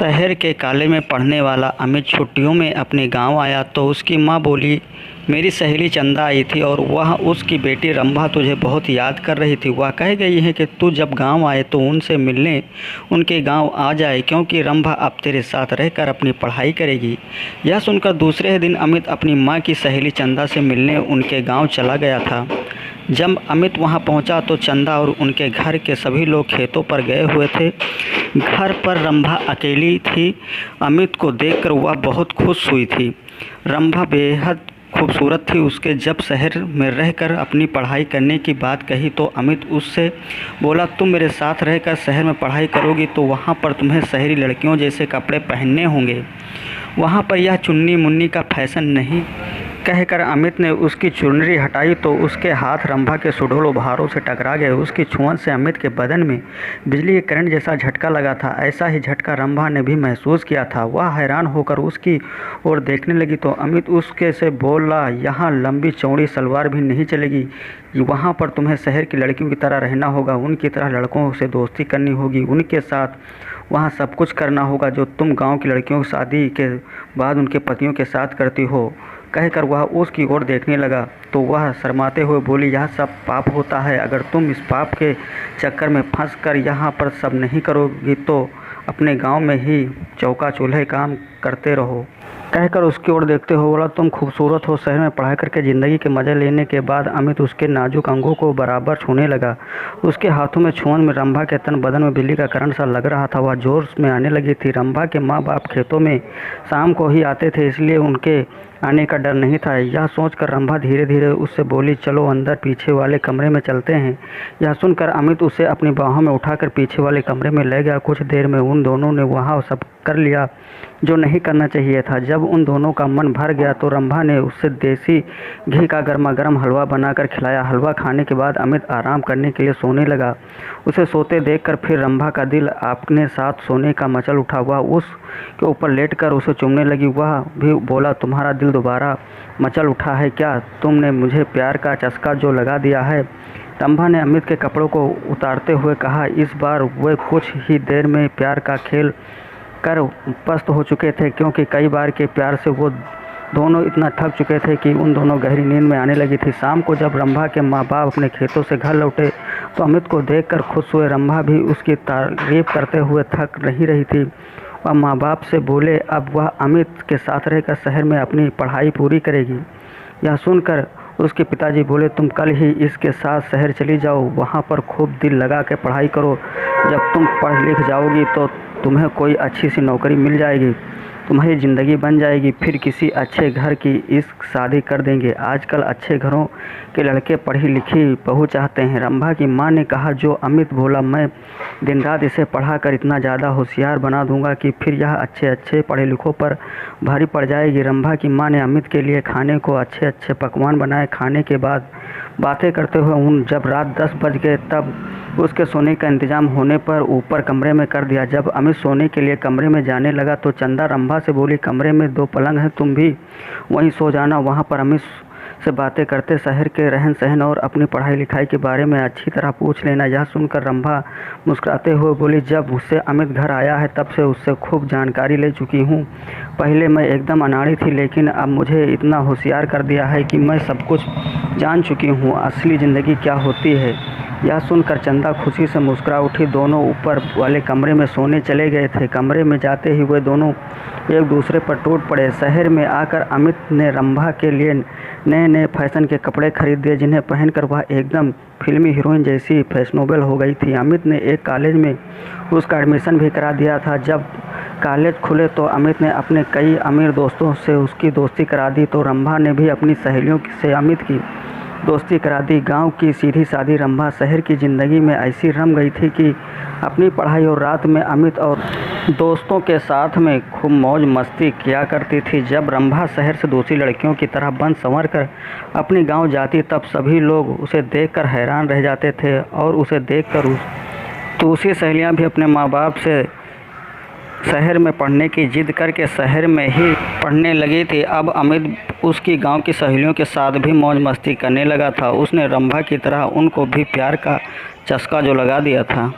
शहर के कॉलेज में पढ़ने वाला अमित छुट्टियों में अपने गांव आया तो उसकी मां बोली, मेरी सहेली चंदा आई थी और वह उसकी बेटी रंभा तुझे बहुत याद कर रही थी। वह कह गई है कि तू जब गांव आए तो उनसे मिलने उनके गांव आ जाए, क्योंकि रंभा अब तेरे साथ रहकर अपनी पढ़ाई करेगी। यह सुनकर दूसरे दिन अमित अपनी माँ की सहेली चंदा से मिलने उनके गाँव चला गया था। जब अमित वहां पहुंचा तो चंदा और उनके घर के सभी लोग खेतों पर गए हुए थे। घर पर रंभा अकेली थी। अमित को देखकर वह बहुत खुश हुई थी। रंभा बेहद खूबसूरत थी। उसके जब शहर में रहकर अपनी पढ़ाई करने की बात कही तो अमित उससे बोला, तुम मेरे साथ रहकर शहर में पढ़ाई करोगी तो वहाँ पर तुम्हें शहरी लड़कियों जैसे कपड़े पहनने होंगे। वहाँ पर यह चुन्नी मुन्नी का फैशन नहीं। कहकर अमित ने उसकी चुनरी हटाई तो उसके हाथ रंभा के सुडौल उभारों से टकरा गए। उसकी छुअन से अमित के बदन में बिजली के करंट जैसा झटका लगा था। ऐसा ही झटका रंभा ने भी महसूस किया था। वह हैरान होकर उसकी ओर देखने लगी तो अमित उसके से बोला, यहाँ लंबी चौड़ी सलवार भी नहीं चलेगी। वहाँ पर तुम्हें शहर की लड़कियों की तरह रहना होगा। उनकी तरह लड़कों से दोस्ती करनी होगी। उनके साथ वहाँ सब कुछ करना होगा जो तुम गाँव की लड़कियों की शादी के बाद उनके पतियों के साथ करती हो। कहकर वह उसकी ओर देखने लगा तो वह शर्माते हुए बोली, यह सब पाप होता है। अगर तुम इस पाप के चक्कर में फंस कर यहाँ पर सब नहीं करोगी तो अपने गांव में ही चौका चूल्हे काम करते रहो। कहकर उसकी ओर देखते हुए बोला, तुम खूबसूरत हो। शहर में पढ़ाई करके ज़िंदगी के मज़े लेने के बाद अमित उसके नाजुक अंगों को बराबर छूने लगा। उसके हाथों में छुअन में रंभा के तन बदन में बिजली का करंट सा लग रहा था। वह जोर में आने लगी थी। रंभा के माँ बाप खेतों में शाम को ही आते थे, इसलिए उनके आने का डर नहीं था। यह सोचकर रंभा धीरे धीरे उससे बोली, चलो अंदर पीछे वाले कमरे में चलते हैं। यह सुनकर अमित उसे अपनी बाहों में उठाकर पीछे वाले कमरे में ले गया। कुछ देर में उन दोनों ने वहाँ सब कर लिया जो नहीं करना चाहिए था। जब उन दोनों का मन भर गया तो रंभा ने उससे देसी घी का गर्मा गर्म हलवा बनाकर खिलाया। हलवा खाने के बाद अमित आराम करने के लिए सोने लगा। उसे सोते देखकर फिर रंभा का दिल अपने साथ सोने का मचल उठा। वह उसके ऊपर लेटकर उसे चूमने लगी। वह भी बोला, तुम्हारा दिल दोबारा मचल उठा है क्या? तुमने मुझे प्यार का चस्का जो लगा दिया है। रंभा ने अमित के कपड़ों को उतारते हुए कहा। इस बार वे कुछ ही देर में प्यार का खेल कर पस्त हो चुके थे, क्योंकि कई बार के प्यार से वो दोनों इतना थक चुके थे कि उन दोनों गहरी नींद में आने लगी थी। शाम को जब रंभा के माँ बाप अपने खेतों से घर लौटे तो अमित को देखकर खुश हुए। रंभा भी उसकी तारीफ करते हुए थक नहीं रही थी। वह माँ बाप से बोले अब वह अमित के साथ रहकर शहर में अपनी पढ़ाई पूरी करेगी। यह सुनकर उसके पिताजी बोले, तुम कल ही इसके साथ शहर चली जाओ, वहाँ पर खूब दिल लगा के पढ़ाई करो। जब तुम पढ़ लिख जाओगी तो तुम्हें कोई अच्छी सी नौकरी मिल जाएगी, तुम्हारी ज़िंदगी बन जाएगी, फिर किसी अच्छे घर की इश्क शादी कर देंगे। आजकल अच्छे घरों के लड़के पढ़ी लिखी बहू चाहते हैं। रंभा की माँ ने कहा, जो अमित बोला मैं दिन रात इसे पढ़ा कर इतना ज़्यादा होशियार बना दूंगा कि फिर यह अच्छे पढ़े लिखों पर भारी पड़ जाएगी। रंभा की माँ ने अमित के लिए खाने को अच्छे पकवान बनाए। खाने के बाद बातें करते हुए जब रात 10 बज गए तब उसके सोने का इंतजाम होने पर ऊपर कमरे में कर दिया। जब अमित सोने के लिए कमरे में जाने लगा तो चंदा रंभा से बोली, कमरे में 2 पलंग हैं, तुम भी वहीं सो जाना। वहाँ पर अमित से बातें करते शहर के रहन सहन और अपनी पढ़ाई लिखाई के बारे में अच्छी तरह पूछ लेना। यह सुनकर रंभा मुस्कुराते हुए बोली, जब उससे अमित घर आया है तब से उससे खूब जानकारी ले चुकी हूँ। पहले मैं एकदम अनाड़ी थी, लेकिन अब मुझे इतना होशियार कर दिया है कि मैं सब कुछ जान चुकी हूँ, असली ज़िंदगी क्या होती है। यह सुनकर चंदा खुशी से मुस्कुरा उठी। दोनों ऊपर वाले कमरे में सोने चले गए थे। कमरे में जाते ही वे दोनों एक दूसरे पर टूट पड़े। शहर में आकर अमित ने रंभा के लिए नए फैशन के कपड़े खरीद दिए, जिन्हें पहनकर वह एकदम फिल्मी हीरोइन जैसी फैशनेबल हो गई थी। अमित ने एक कॉलेज में उसका एडमिशन भी करा दिया था। जब कॉलेज खुले तो अमित ने अपने कई अमीर दोस्तों से उसकी दोस्ती करा दी तो रंभा ने भी अपनी सहेलियों से अमित की दोस्ती करा दी। गांव की सीधी सादी रंभा शहर की ज़िंदगी में ऐसी रम गई थी कि अपनी पढ़ाई और रात में अमित और दोस्तों के साथ में खूब मौज मस्ती किया करती थी। जब रंभा शहर से दूसरी लड़कियों की तरह बन संवर कर अपने गांव जाती तब सभी लोग उसे देखकर हैरान रह जाते थे और उसे देखकर दूसरी सहेलियां भी अपने माँ बाप से शहर में पढ़ने की जिद करके शहर में ही पढ़ने लगी थी। अब अमित उसकी गांव की सहेलियों के साथ भी मौज मस्ती करने लगा था। उसने रंभा की तरह उनको भी प्यार का चस्का जो लगा दिया था।